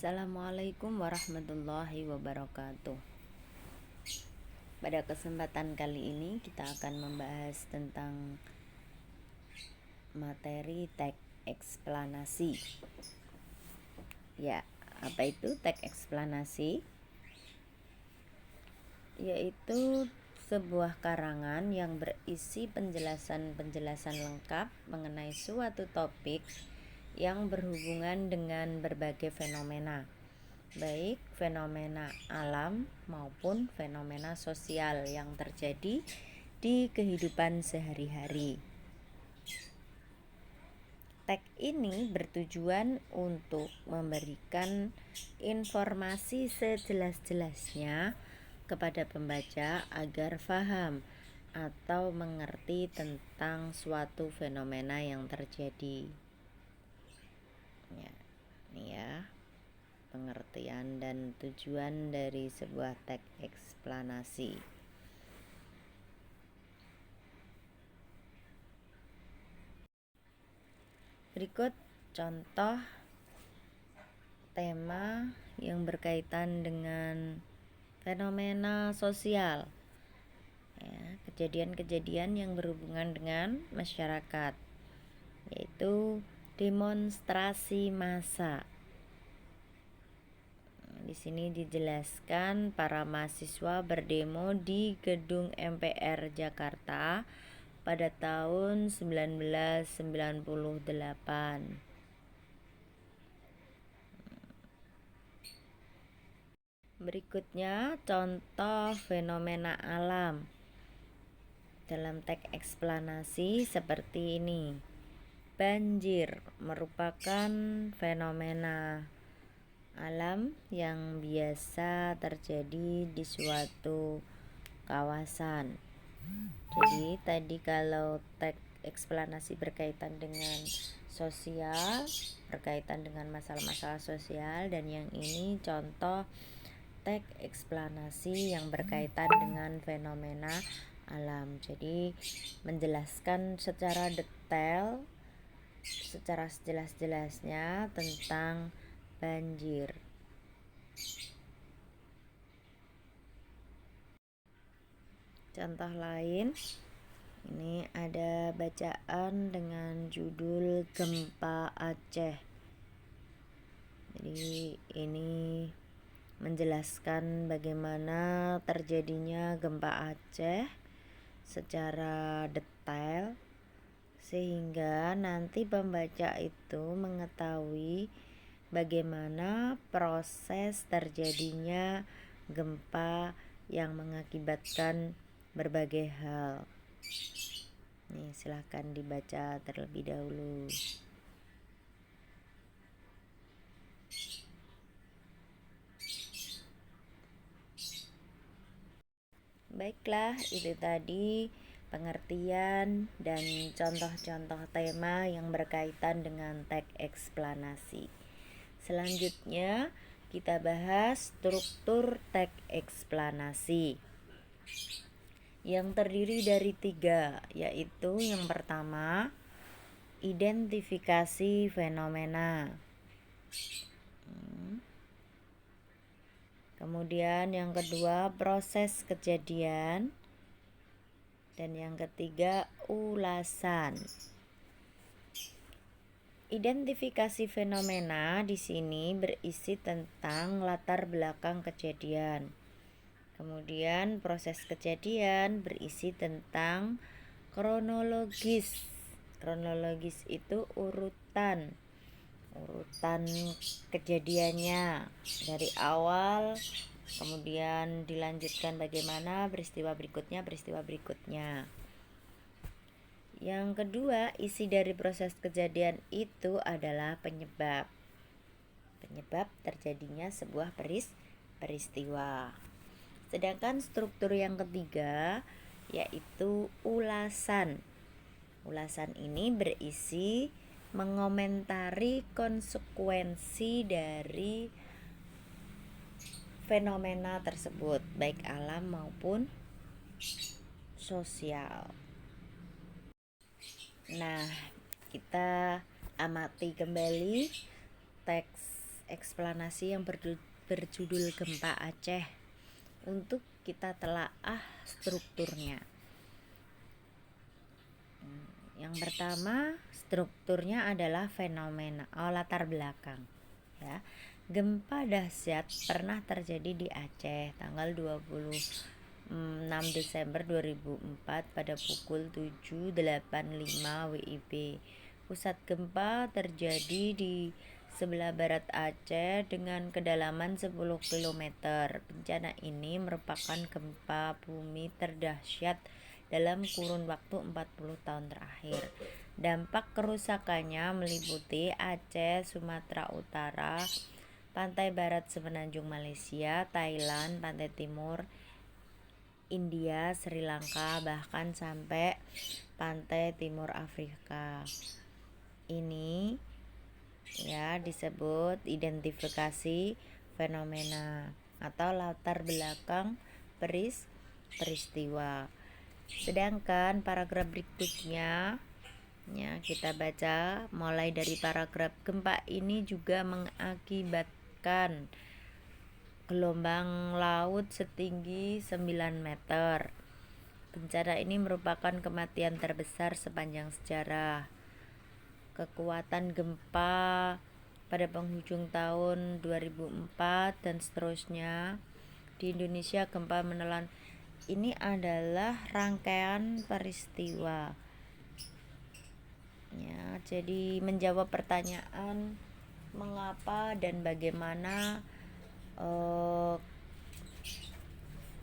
Assalamualaikum warahmatullahi wabarakatuh. Pada kesempatan kali ini kita akan membahas tentang materi teks eksplanasi. Ya, apa itu teks eksplanasi? Yaitu sebuah karangan yang berisi penjelasan-penjelasan lengkap mengenai suatu topik yang berhubungan dengan berbagai fenomena, baik fenomena alam maupun fenomena sosial yang terjadi di kehidupan sehari-hari. Teks ini bertujuan untuk memberikan informasi sejelas-jelasnya kepada pembaca agar paham atau mengerti tentang suatu fenomena yang terjadi. Pengertian dan tujuan dari sebuah teks eksplanasi. Berikut contoh tema yang berkaitan dengan fenomena sosial, kejadian-kejadian yang berhubungan dengan masyarakat, yaitu demonstrasi massa. Di sini dijelaskan para mahasiswa berdemo di gedung MPR Jakarta pada tahun 1998. Berikutnya contoh fenomena alam dalam teks eksplanasi seperti ini. Banjir merupakan fenomena alam yang biasa terjadi di suatu kawasan. Jadi tadi kalau teks eksplanasi berkaitan dengan sosial, berkaitan dengan masalah-masalah sosial, dan yang ini contoh teks eksplanasi yang berkaitan dengan fenomena alam. Jadi menjelaskan secara detail, secara sejelas-jelasnya tentang banjir. Contoh lain, ini ada bacaan dengan judul Gempa Aceh. Jadi ini menjelaskan bagaimana terjadinya gempa Aceh secara detail, sehingga nanti pembaca itu mengetahui bagaimana proses terjadinya gempa yang mengakibatkan berbagai hal. Nih, silahkan dibaca terlebih dahulu. Baiklah, itu tadi pengertian dan contoh-contoh tema yang berkaitan dengan teks eksplanasi. Selanjutnya kita bahas struktur teks eksplanasi yang terdiri dari 3, yaitu yang pertama identifikasi fenomena, kemudian yang kedua proses kejadian, dan yang ketiga ulasan. Identifikasi fenomena di sini berisi tentang latar belakang kejadian. Kemudian proses kejadian berisi tentang kronologis. Kronologis itu urutan kejadiannya dari awal, kemudian dilanjutkan bagaimana peristiwa berikutnya. Yang kedua, isi dari proses kejadian itu adalah penyebab terjadinya sebuah peristiwa. Sedangkan struktur yang ketiga yaitu ulasan. Ulasan ini berisi mengomentari konsekuensi dari fenomena tersebut, baik alam maupun sosial. Nah, kita amati kembali teks eksplanasi yang berjudul Gempa Aceh untuk kita telaah strukturnya. Yang pertama, strukturnya adalah fenomena latar belakang ya. Gempa dahsyat pernah terjadi di Aceh tanggal 26 Desember 2004 pada pukul 7.85 WIB. Pusat gempa terjadi di sebelah barat Aceh dengan kedalaman 10 km. Bencana ini merupakan gempa bumi terdahsyat dalam kurun waktu 40 tahun terakhir. Dampak kerusakannya meliputi Aceh, Sumatera Utara, pantai barat semenanjung Malaysia, Thailand, pantai timur India, Sri Lanka, bahkan sampai pantai timur Afrika. Ini ya disebut identifikasi fenomena atau latar belakang peristiwa. Sedangkan paragraf berikutnya ya kita baca mulai dari paragraf gempa ini juga mengakibatkan gelombang laut setinggi 9 meter. Bencana ini merupakan kematian terbesar sepanjang sejarah. Kekuatan gempa pada penghujung tahun 2004 dan seterusnya di Indonesia gempa menelan. Ini adalah rangkaian peristiwa ya, jadi menjawab pertanyaan mengapa dan bagaimana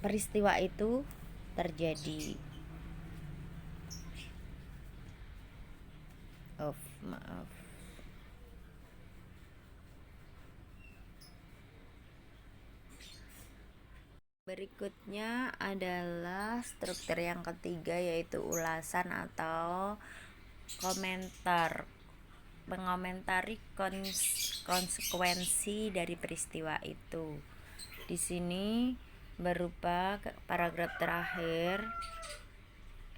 peristiwa itu terjadi. Maaf. Berikutnya adalah struktur yang ketiga, yaitu ulasan atau komentar. Mengomentari konsekuensi dari peristiwa itu. Di sini berupa paragraf terakhir.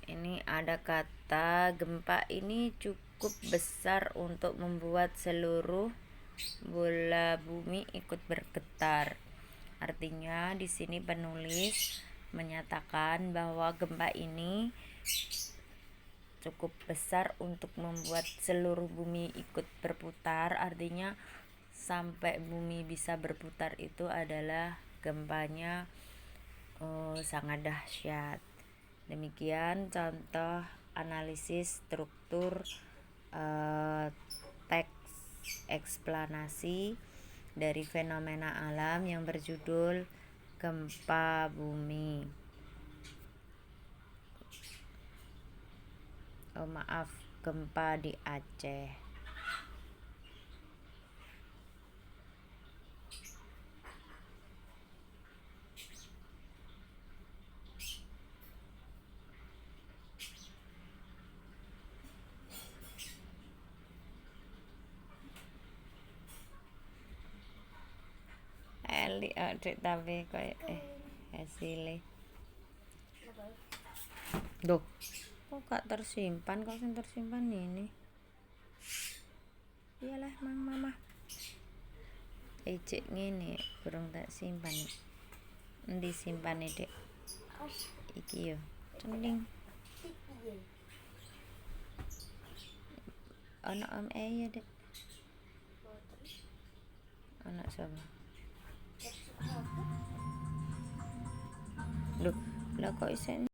Ini ada kata gempa ini cukup besar untuk membuat seluruh bola bumi ikut bergetar. Artinya di sini penulis menyatakan bahwa gempa ini cukup besar untuk membuat seluruh bumi ikut berputar. Artinya sampai bumi bisa berputar itu adalah gempanya sangat dahsyat. Demikian contoh analisis struktur teks eksplanasi dari fenomena alam yang berjudul gempa bumi. Gempa di Aceh. Eli adik tapi kayak hasilnya. Duh, kok gak tersimpan? Kok yang tersimpan ini? Iyalah mang mama. Cek ngene, burung tak simpan. Endi simpane, Dek? Iki yo, cending. Ana om ya, Dek. Anak sapa? Loh, lah kok isen